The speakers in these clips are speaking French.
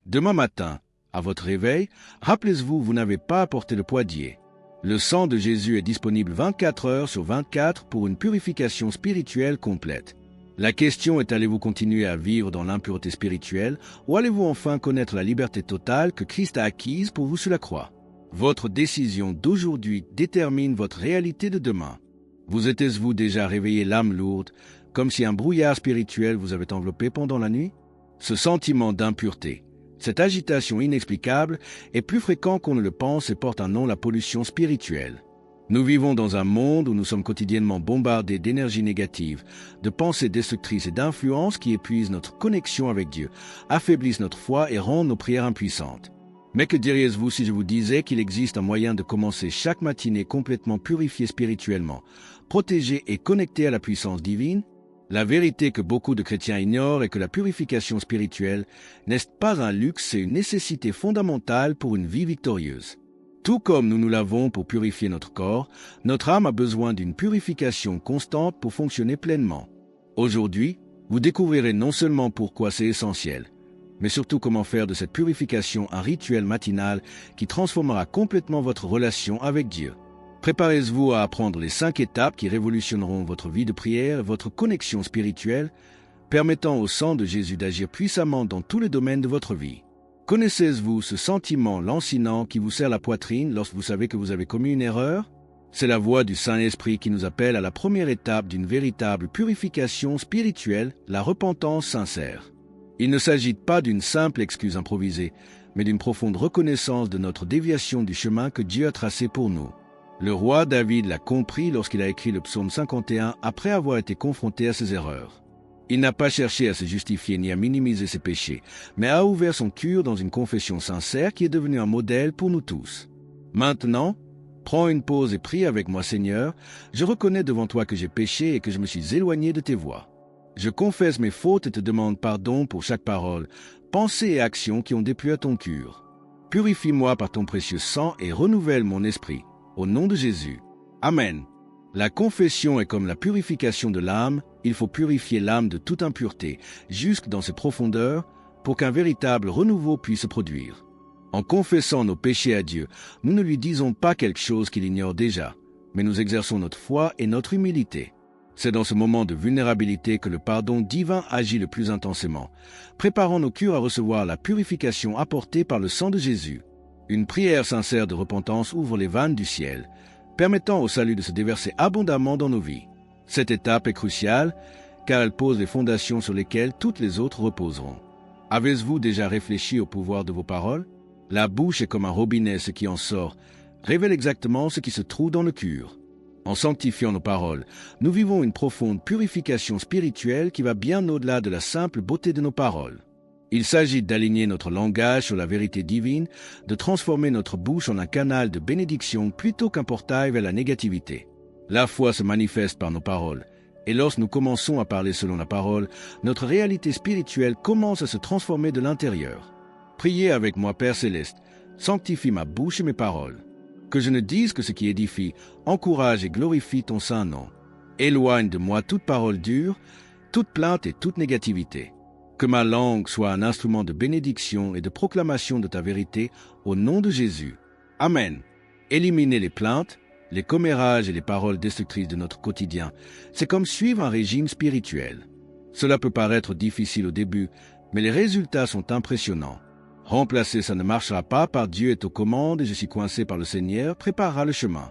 Demain matin, à votre réveil, rappelez-vous, vous n'avez pas à porter le poidier. Le sang de Jésus est disponible 24 heures sur 24 pour une purification spirituelle complète. La question est, allez-vous continuer à vivre dans l'impureté spirituelle ou allez-vous enfin connaître la liberté totale que Christ a acquise pour vous sur la croix? Votre décision d'aujourd'hui détermine votre réalité de demain. Vous êtes-vous déjà réveillé l'âme lourde, comme si un brouillard spirituel vous avait enveloppé pendant la nuit? Ce sentiment d'impureté, cette agitation inexplicable, est plus fréquent qu'on ne le pense et porte un nom, la pollution spirituelle. Nous vivons dans un monde où nous sommes quotidiennement bombardés d'énergie négative, de pensées destructrices et d'influences qui épuisent notre connexion avec Dieu, affaiblissent notre foi et rendent nos prières impuissantes. Mais que diriez-vous si je vous disais qu'il existe un moyen de commencer chaque matinée complètement purifié spirituellement, protégé et connecté à la puissance divine? La vérité que beaucoup de chrétiens ignorent est que la purification spirituelle n'est pas un luxe, c'est une nécessité fondamentale pour une vie victorieuse. Tout comme nous l'avons pour purifier notre corps, notre âme a besoin d'une purification constante pour fonctionner pleinement. Aujourd'hui, vous découvrirez non seulement pourquoi c'est essentiel, mais surtout comment faire de cette purification un rituel matinal qui transformera complètement votre relation avec Dieu. Préparez-vous à apprendre les 5 étapes qui révolutionneront votre vie de prière et votre connexion spirituelle, permettant au sang de Jésus d'agir puissamment dans tous les domaines de votre vie. Connaissez-vous ce sentiment lancinant qui vous serre la poitrine lorsque vous savez que vous avez commis une erreur? C'est la voix du Saint-Esprit qui nous appelle à la première étape d'une véritable purification spirituelle, la repentance sincère. Il ne s'agit pas d'une simple excuse improvisée, mais d'une profonde reconnaissance de notre déviation du chemin que Dieu a tracé pour nous. Le roi David l'a compris lorsqu'il a écrit le psaume 51 après avoir été confronté à ses erreurs. Il n'a pas cherché à se justifier ni à minimiser ses péchés, mais a ouvert son cœur dans une confession sincère qui est devenue un modèle pour nous tous. Maintenant, prends une pause et prie avec moi, Seigneur. Je reconnais devant toi que j'ai péché et que je me suis éloigné de tes voies. Je confesse mes fautes et te demande pardon pour chaque parole, pensée et action qui ont déplu à ton cœur. Purifie-moi par ton précieux sang et renouvelle mon esprit. Au nom de Jésus. Amen. La confession est comme la purification de l'âme, il faut purifier l'âme de toute impureté, jusque dans ses profondeurs, pour qu'un véritable renouveau puisse se produire. En confessant nos péchés à Dieu, nous ne lui disons pas quelque chose qu'il ignore déjà, mais nous exerçons notre foi et notre humilité. C'est dans ce moment de vulnérabilité que le pardon divin agit le plus intensément, préparant nos cœurs à recevoir la purification apportée par le sang de Jésus. Une prière sincère de repentance ouvre les vannes du ciel, permettant au salut de se déverser abondamment dans nos vies. Cette étape est cruciale, car elle pose les fondations sur lesquelles toutes les autres reposeront. Avez-vous déjà réfléchi au pouvoir de vos paroles? La bouche est comme un robinet, ce qui en sort révèle exactement ce qui se trouve dans le cœur. En sanctifiant nos paroles, nous vivons une profonde purification spirituelle qui va bien au-delà de la simple beauté de nos paroles. Il s'agit d'aligner notre langage sur la vérité divine, de transformer notre bouche en un canal de bénédiction plutôt qu'un portail vers la négativité. La foi se manifeste par nos paroles, et lorsque nous commençons à parler selon la parole, notre réalité spirituelle commence à se transformer de l'intérieur. Priez avec moi, Père Céleste, sanctifie ma bouche et mes paroles. Que je ne dise que ce qui édifie, encourage et glorifie ton saint nom. Éloigne de moi toute parole dure, toute plainte et toute négativité. Que ma langue soit un instrument de bénédiction et de proclamation de ta vérité au nom de Jésus. Amen. Éliminer les plaintes, les commérages et les paroles destructrices de notre quotidien, c'est comme suivre un régime spirituel. Cela peut paraître difficile au début, mais les résultats sont impressionnants. Remplacer ça ne marchera pas, par Dieu est aux commandes et je suis coincé par le Seigneur, préparera le chemin.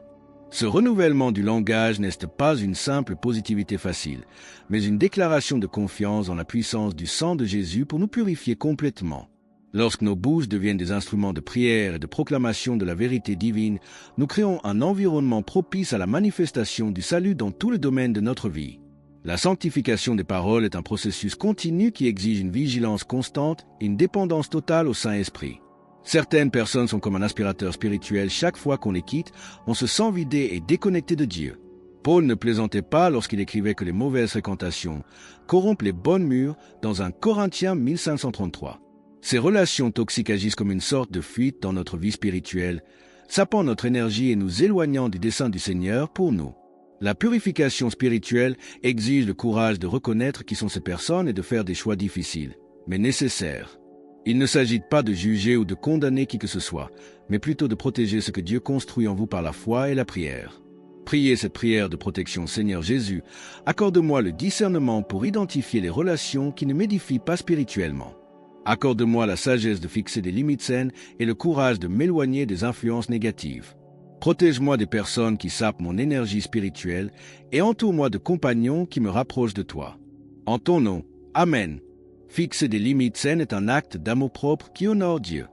Ce renouvellement du langage n'est pas une simple positivité facile, mais une déclaration de confiance en la puissance du sang de Jésus pour nous purifier complètement. Lorsque nos bouches deviennent des instruments de prière et de proclamation de la vérité divine, nous créons un environnement propice à la manifestation du salut dans tous les domaines de notre vie. La sanctification des paroles est un processus continu qui exige une vigilance constante et une dépendance totale au Saint-Esprit. Certaines personnes sont comme un aspirateur spirituel. Chaque fois qu'on les quitte, on se sent vidé et déconnecté de Dieu. Paul ne plaisantait pas lorsqu'il écrivait que les mauvaises fréquentations corrompent les bonnes mûres dans 1 Corinthiens 1533. Ces relations toxiques agissent comme une sorte de fuite dans notre vie spirituelle, sapant notre énergie et nous éloignant du dessein du Seigneur pour nous. La purification spirituelle exige le courage de reconnaître qui sont ces personnes et de faire des choix difficiles, mais nécessaires. Il ne s'agit pas de juger ou de condamner qui que ce soit, mais plutôt de protéger ce que Dieu construit en vous par la foi et la prière. Priez cette prière de protection. Seigneur Jésus, accorde-moi le discernement pour identifier les relations qui ne m'édifient pas spirituellement. Accorde-moi la sagesse de fixer des limites saines et le courage de m'éloigner des influences négatives. Protège-moi des personnes qui sapent mon énergie spirituelle et entoure-moi de compagnons qui me rapprochent de toi. En ton nom, Amen. Fixer des limites saines est un acte d'amour-propre qui honore Dieu.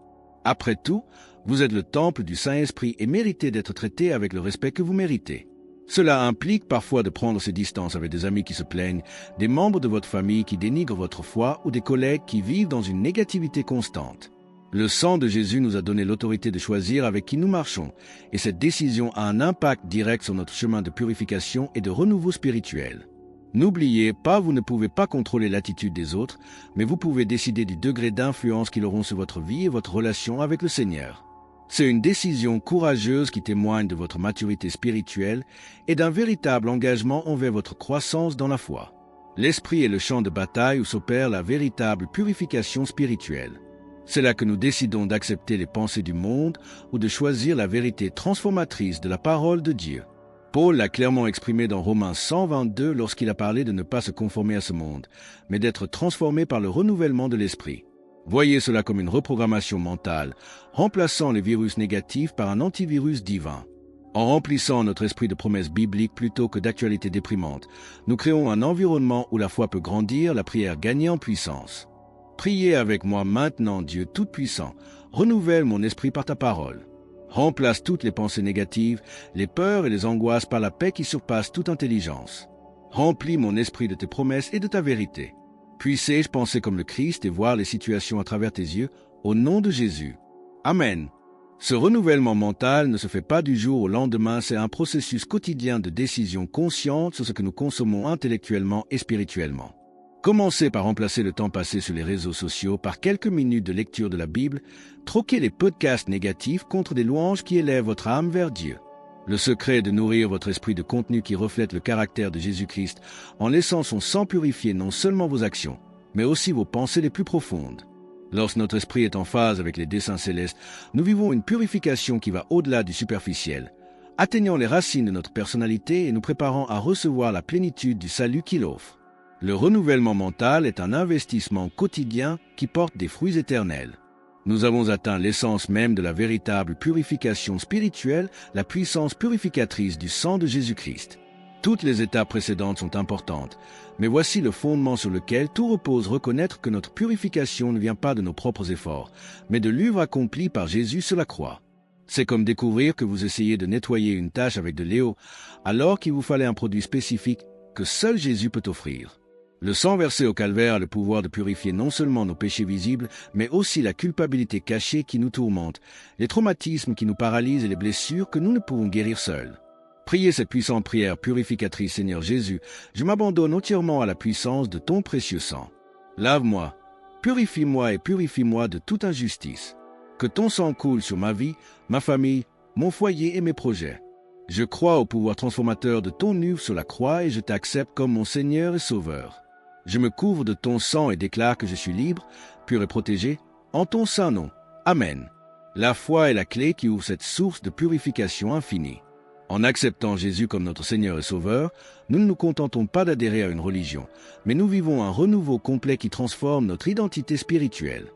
Après tout, vous êtes le temple du Saint-Esprit et méritez d'être traité avec le respect que vous méritez. Cela implique parfois de prendre ses distances avec des amis qui se plaignent, des membres de votre famille qui dénigrent votre foi ou des collègues qui vivent dans une négativité constante. Le sang de Jésus nous a donné l'autorité de choisir avec qui nous marchons, et cette décision a un impact direct sur notre chemin de purification et de renouveau spirituel. N'oubliez pas, vous ne pouvez pas contrôler l'attitude des autres, mais vous pouvez décider du degré d'influence qu'ils auront sur votre vie et votre relation avec le Seigneur. C'est une décision courageuse qui témoigne de votre maturité spirituelle et d'un véritable engagement envers votre croissance dans la foi. L'esprit est le champ de bataille où s'opère la véritable purification spirituelle. C'est là que nous décidons d'accepter les pensées du monde ou de choisir la vérité transformatrice de la parole de Dieu. Paul l'a clairement exprimé dans Romains 122 lorsqu'il a parlé de ne pas se conformer à ce monde, mais d'être transformé par le renouvellement de l'esprit. Voyez cela comme une reprogrammation mentale, remplaçant les virus négatifs par un antivirus divin. En remplissant notre esprit de promesses bibliques plutôt que d'actualités déprimantes, nous créons un environnement où la foi peut grandir, la prière gagner en puissance. Priez avec moi maintenant, Dieu Tout-Puissant, renouvelle mon esprit par ta parole. Remplace toutes les pensées négatives, les peurs et les angoisses par la paix qui surpasse toute intelligence. Remplis mon esprit de tes promesses et de ta vérité. Puissé-je penser comme le Christ et voir les situations à travers tes yeux, au nom de Jésus. Amen. Ce renouvellement mental ne se fait pas du jour au lendemain, c'est un processus quotidien de décision consciente sur ce que nous consommons intellectuellement et spirituellement. Commencez par remplacer le temps passé sur les réseaux sociaux par quelques minutes de lecture de la Bible, troquez les podcasts négatifs contre des louanges qui élèvent votre âme vers Dieu. Le secret est de nourrir votre esprit de contenu qui reflète le caractère de Jésus-Christ en laissant son sang purifier non seulement vos actions, mais aussi vos pensées les plus profondes. Lorsque notre esprit est en phase avec les desseins célestes, nous vivons une purification qui va au-delà du superficiel, atteignant les racines de notre personnalité et nous préparant à recevoir la plénitude du salut qu'il offre. Le renouvellement mental est un investissement quotidien qui porte des fruits éternels. Nous avons atteint l'essence même de la véritable purification spirituelle, la puissance purificatrice du sang de Jésus-Christ. Toutes les étapes précédentes sont importantes, mais voici le fondement sur lequel tout repose: reconnaître que notre purification ne vient pas de nos propres efforts, mais de l'œuvre accomplie par Jésus sur la croix. C'est comme découvrir que vous essayez de nettoyer une tache avec de l'eau, alors qu'il vous fallait un produit spécifique que seul Jésus peut offrir. Le sang versé au calvaire a le pouvoir de purifier non seulement nos péchés visibles, mais aussi la culpabilité cachée qui nous tourmente, les traumatismes qui nous paralysent et les blessures que nous ne pouvons guérir seuls. Priez cette puissante prière purificatrice: Seigneur Jésus, je m'abandonne entièrement à la puissance de ton précieux sang. Lave-moi, purifie-moi et purifie-moi de toute injustice. Que ton sang coule sur ma vie, ma famille, mon foyer et mes projets. Je crois au pouvoir transformateur de ton œuvre sur la croix et je t'accepte comme mon Seigneur et Sauveur. Je me couvre de ton sang et déclare que je suis libre, pur et protégé, en ton saint nom. Amen. La foi est la clé qui ouvre cette source de purification infinie. En acceptant Jésus comme notre Seigneur et Sauveur, nous ne nous contentons pas d'adhérer à une religion, mais nous vivons un renouveau complet qui transforme notre identité spirituelle.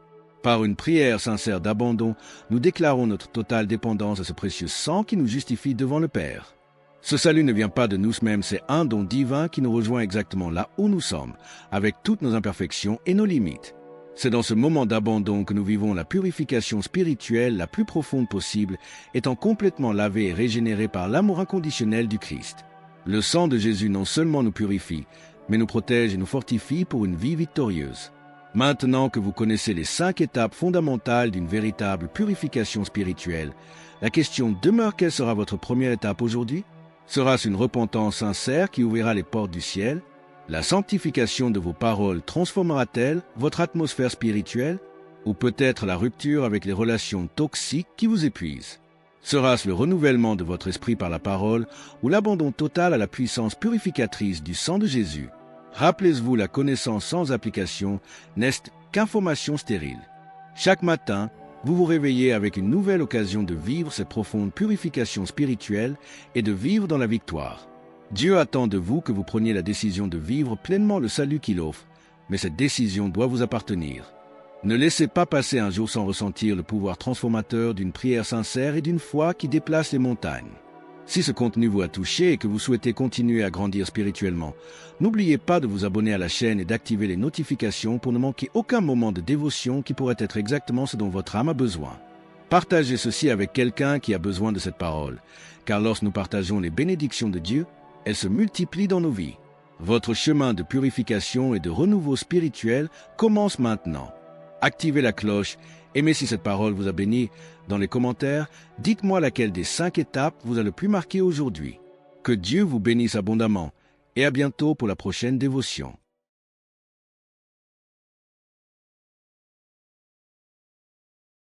Par une prière sincère d'abandon, nous déclarons notre totale dépendance à ce précieux sang qui nous justifie devant le Père. Ce salut ne vient pas de nous-mêmes, c'est un don divin qui nous rejoint exactement là où nous sommes, avec toutes nos imperfections et nos limites. C'est dans ce moment d'abandon que nous vivons la purification spirituelle la plus profonde possible, étant complètement lavés et régénérés par l'amour inconditionnel du Christ. Le sang de Jésus non seulement nous purifie, mais nous protège et nous fortifie pour une vie victorieuse. Maintenant que vous connaissez les 5 étapes fondamentales d'une véritable purification spirituelle, la question demeure: quelle sera votre première étape aujourd'hui? Sera-ce une repentance sincère qui ouvrira les portes du ciel? La sanctification de vos paroles transformera-t-elle votre atmosphère spirituelle? Ou peut-être la rupture avec les relations toxiques qui vous épuisent? Sera-ce le renouvellement de votre esprit par la parole ou l'abandon total à la puissance purificatrice du sang de Jésus? Rappelez-vous, la connaissance sans application n'est qu'information stérile. Chaque matin, vous vous réveillez avec une nouvelle occasion de vivre cette profonde purification spirituelle et de vivre dans la victoire. Dieu attend de vous que vous preniez la décision de vivre pleinement le salut qu'il offre, mais cette décision doit vous appartenir. Ne laissez pas passer un jour sans ressentir le pouvoir transformateur d'une prière sincère et d'une foi qui déplace les montagnes. Si ce contenu vous a touché et que vous souhaitez continuer à grandir spirituellement, n'oubliez pas de vous abonner à la chaîne et d'activer les notifications pour ne manquer aucun moment de dévotion qui pourrait être exactement ce dont votre âme a besoin. Partagez ceci avec quelqu'un qui a besoin de cette parole, car lorsque nous partageons les bénédictions de Dieu, elles se multiplient dans nos vies. Votre chemin de purification et de renouveau spirituel commence maintenant. Activez la cloche, aimez si cette parole vous a béni. Dans les commentaires, dites-moi laquelle des 5 étapes vous a le plus marqué aujourd'hui. Que Dieu vous bénisse abondamment et à bientôt pour la prochaine dévotion.